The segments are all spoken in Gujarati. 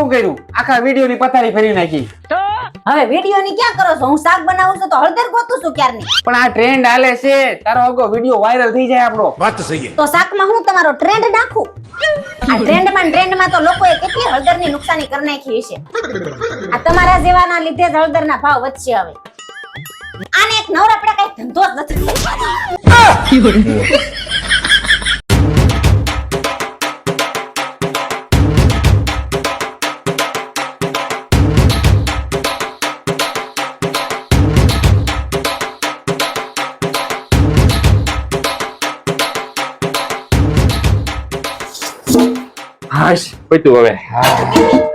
શું કર્યું? આખા વિડિયો ની પથારી ફેરવી નાખી. હવે વિડિયો ની ક્યાં કરો છો? હું શાક બનાવું છું તો હળદર ગોતું છું ક્યારની. પણ આ ટ્રેન્ડ હાલે છે, તારો આગો વિડિયો વાયરલ થઈ જાય આપણો. વાત સહી. તો શાકમાં હું તમારો ટ્રેન્ડ નાખું? આ ટ્રેન્ડમાં તો લોકોએ કેટલી હળદરની નુકસાની કરી નાખી છે. આ તમારા જેવાના લીધે જ હળદરના ભાવ વધશે હવે. આને એક નવરા પડે કઈ ધંધો જ નથી. હાશ પૈતું હવે.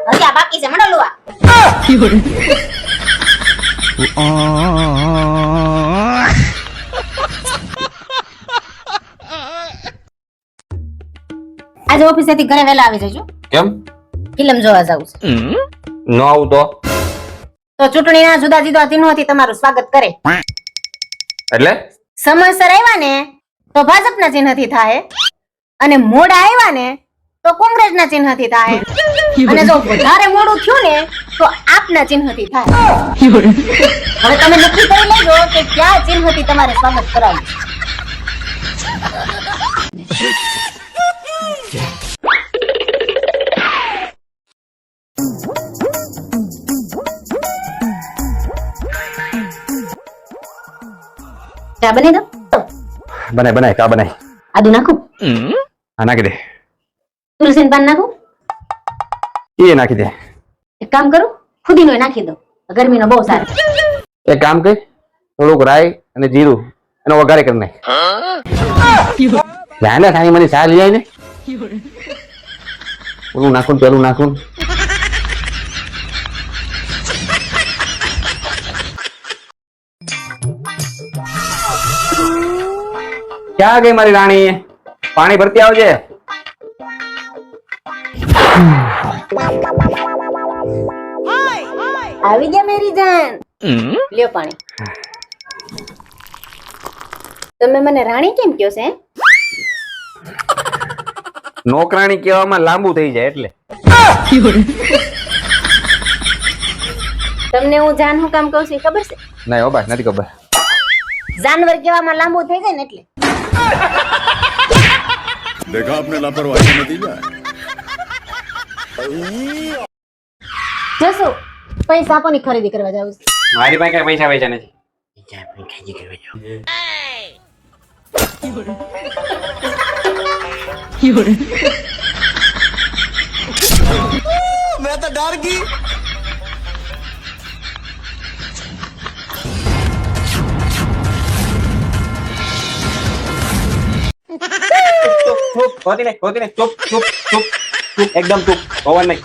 હજી આ બાકી છે મંડલુઆ. આજે ઓફિસેથી ઘરે વહેલા આવી જજો. કેમ? ફિલ્મ જોવા જાવું છે. ન આવું તો ચૂંટણીના જુદા જુદા ચિહ્નોથી તમારું સ્વાગત કરે. એટલે સમયસર આવ્યા ને તો ભાજપના ચિહ્નથી થાય, અને મોડા આવ્યા ને તો કોંગ્રેસના ચિહ્નથી થાય, અને જો વધારે મોડું થયું ને તો આપના ચિહ્નથી થાય. હવે તમે નક્કી કરી લેજો કે કયા ચિહ્નથી તમારે સ્વાગત કરાવવું. ચા બની દો. બનાય ચા બનાય. આદુ નાખું? હા નાખી દે. તુલસીનું પાન નાખું? એ નાખી દે. એક કામ કરું, ફુદીનો નાખી દો, ગરમીનો બહુ સારો. એક કામ કર, થોડુંક રાઈ અને જીરું એનો વઘારે કરી નાખ. જાને થાની મને ચા લઈ આવી ને. ઓલું નાખું પેલું નાખું. ક્યાં ગઈ મારી રાણી? પાણી ભરતી આવજે. આવી ગયા મેરી જાન. લ્યો પાણી. તમે મને રાણી કેમ કહો છે? નોકરાણી કહેવામાં લાંબુ થઈ જાય એટલે. તમને હું જાન હું કામ કહું છું ખબર છે? ના હો બા નથી ખબર. જાનવર કહેવામાં લાંબુ થઈ જાય ને એટલે. देखा आपने लापरवाही नहीं की. જસુ પૈસા આપોની ખરીદી કરવા જાવ છું. મારી પાસે કઈ પૈસા નથી. मैं तो डर गई. चुप होती नहीं चुप चुप चुप चुप एकदम चुप ओवर नहीं.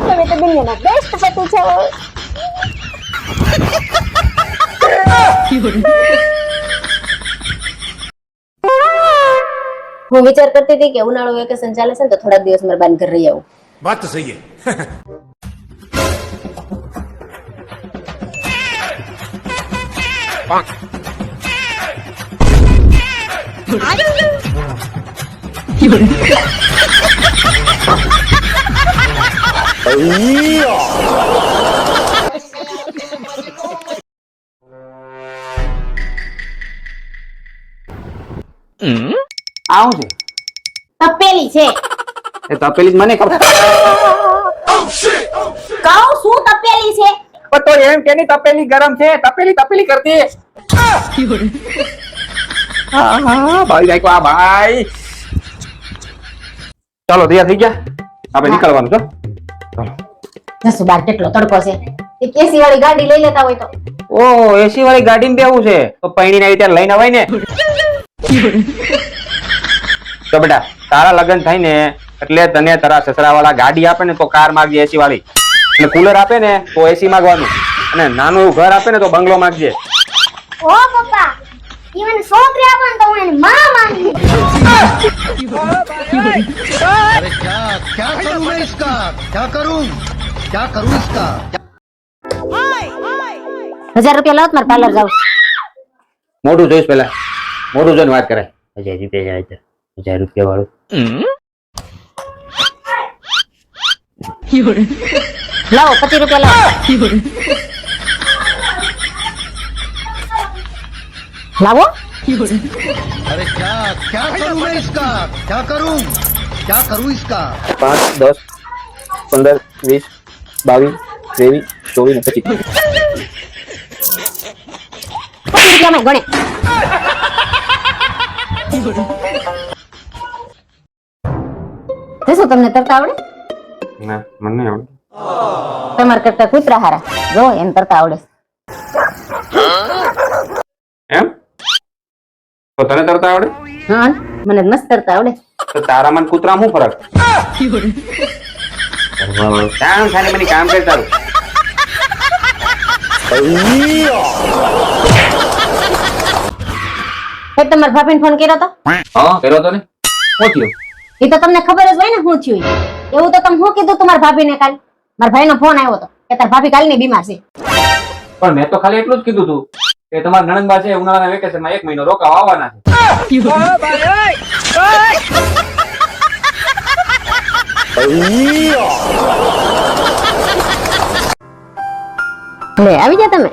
તમે તો દુનિયાના બેસ્ટ પતિ છો. હું વિચાર કરતી હતી કે ઉનાળુ વેકેશન ચાલે છે ને તો થોડા દિવસ મારા બાન ઘર રહી આવું. बात तो सही है. આવું છે તપેલી છે. એ તપેલી મને ખબર. કહું શું તપેલી છે? પણ તો એમ કે તપેલી ગરમ છે. તપેલી કરતી. હા ભાઈ જાય આ ભાઈ. ચાલો તૈયાર થઈ ગયા, આપણે નીકળવાનું છો. ચાલો. જસુ બાર કેટલો તડકો છે. એક એસી વાળી ગાડી લઈ લેતા હોય તો. ઓ એસી વાળી ગાડીમાં બેવું છે તો પૈણીને આવી ત્યારે લઈને અવાય ને. તો બેટા તારા લગ્ન થાય ને એટલે તને તારા સસરા વાળા ગાડી આપે ને તો કાર માંગજે એસી વાળી, અને કુલર આપે ને તો એસી માંગવાનું, અને નાનું એવું ઘર આપે ને તો બંગલો માંગજે. ઓ પપ્પા, ઈવન છોકરી આપે ને તો હું એની માં માંગી. अरे क्या करूं मैं इसका, क्या करूं इसका. 1000 રૂપિયા લાવ, મારે પાર્લર જાવ. મોઢું જોઈશ પેલા, મોઢું જોઈને વાત કરે. 1000 રૂપિયા જાય તો 1000 રૂપિયા વાળું લાવો 25 રૂપિયા લાવો લાવો अरे क्या क्या करूं मैं इसका क्या करूं इसका 5 10 15 20 22 23 24 25 રૂપિયા માં ગણે શું તમને તરતા આવડે? ના મને આવડે. તમાર કરતા કૂતરા હારા જો એમ તરતા આવડે. એમ તો તને તરતા આવડે? હા મને મસ્ત તરતા આવડે. તો તારા મન કૂતરા શું ફરક? કામ ખાલી મને કામ કર તારું. તમારા ભાભીને ફોન કર્યો તો? હા કર્યો તો ને. શું થયું? એ તો તમને ખબર જ હોય ને શું થયું ઈ. એવું તો તમે શું કીધું તમારા ભાભીને કાલ? મારા ભાઈનો ફોન આવ્યો હતો કે તાર ભાભી કાલની બીમાર છે. પણ મેં તો ખાલી એટલું જ કીધું તું કે તમારા નણંદબા છે ઉનાળાના વેકેશનમાં 1 મહિનો રોકાવા આવવાના છે. લે આવી જા તમે.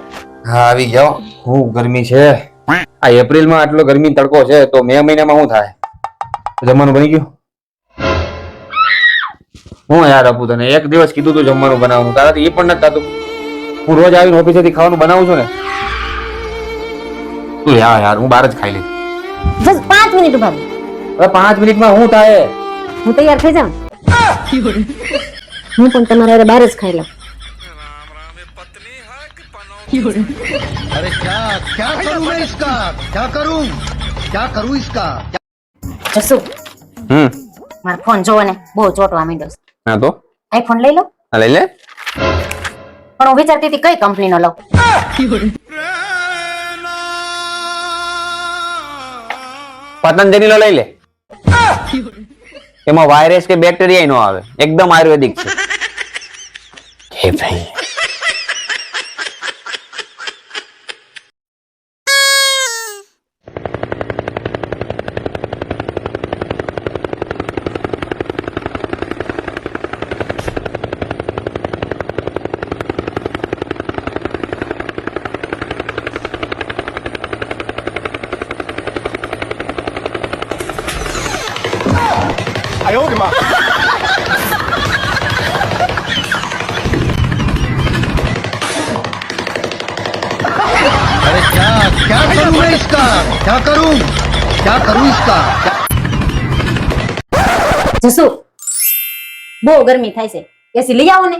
હા આવી જાઓ. ખૂબ ગરમી છે. આ એપ્રિલમાં આટલો ગરમી તડકો છે તો મે મહિનામાં શું થાય? જમવાનું બની ગયું? હું યાર આપું તને એક દિવસ કીધું તું જમવાનું બનાવવાનું તારાથી એ પણ નથી થતું. હું રોજ આવીને ઓફિસેથી ખાવાનું બનાવું છું ને. તું યાર હું બહાર જ ખાઈ લઈશ. બસ 5 મિનિટ ઉભા રહો. હવે 5 મિનિટમાં શું થાય? હું તૈયાર થઈ જાઉં. હું પણ તમારા હારે બહાર જ ખાઈ લઉં. अरे क्या करूं मैं इसका क्या करूं इसका જસુ મારો ફોન જોવો ને બહુ ચોટવા માંડ્યો છે. હા તો આઈફોન લઈ લો. હા લઈ લે. પણ હું વિચારતી હતી કઈ કંપનીનો લઉં. પતંજલિ નો લઈ લે. એમાં વાયરસ કે બેક્ટેરિયા નો આવે એકદમ આયુર્વેદિક છે. હે ભાઈ अरे क्या करूं मैं इसका क्या करूं इसका જસુ બહુ ગરમી થાય છે. એસી લઈ આવો ને.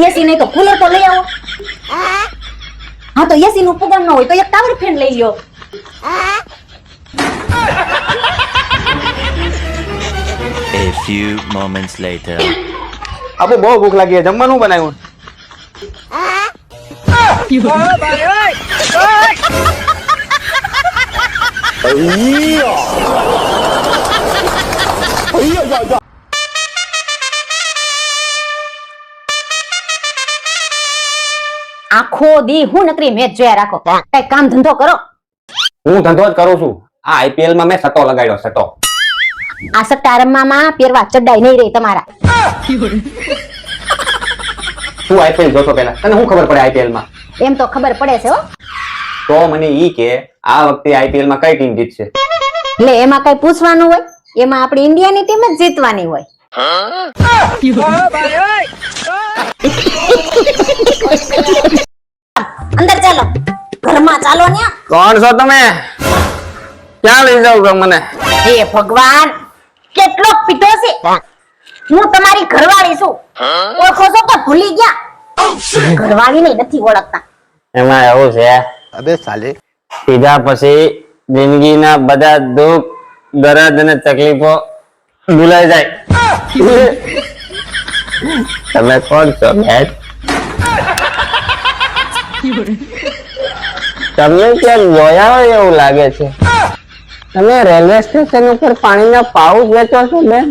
એસી નહીં તો કુલર તો લઈ આવો. હા તો એસી નું પગાર ન હોય તો એક ટાવર ફેન લઈ લ્યો. A few moments later. આપણે બહુ ભૂખ લાગી છે જમવાનું બનાવ્યું. આખો દી હું નકરી મેચ જોયા રાખો. કઈ કામ ધંધો કરો. હું ધંધો જ કરું છું. આ આઈપીએલ માં મેં સટ્ટો લગાડ્યો સટ્ટો. આ સટ્ટા રમવામાં પહેરવા ચડાઈ નહીં રહી તમારા. તું આઈપીએલ જોતો પેલા તને શું ખબર પડે આઈપીએલ માં? એમ તો ખબર પડે છે હો. તો મને ઈ કે આ વખતે આઈપીએલ માં કઈ ટીમ જીતશે? એટલે એમાં કઈ પૂછવાનું હોય? એમાં આપણી ઇન્ડિયાની ટીમ જ જીતવાની હોય. અંદર ચાલો. ઘરમાં ચાલો ને. કોણ છો તમે? ક્યાં લઈ જાવ છો મને? હે ભગવાન કેટલો પીટો છે. હું તમારી ઘરવાળી છું. ઓળખો છો કે ભૂલી ગયા? ઘરવાળીને નથી ઓળખતા. એમાં એવું છે अबे साले સીધા પછી જિંદગીના બધા દુઃખ દર્દ અને તકલીફો ભૂલાઈ જાય. તમે કોણ છો બેન? તમને ક્યાંક જોયા હોય એવું લાગે છે. તમે રેલવે સ્ટેશન ઉપર પાણીના પાઉચ વેચો છો બેન?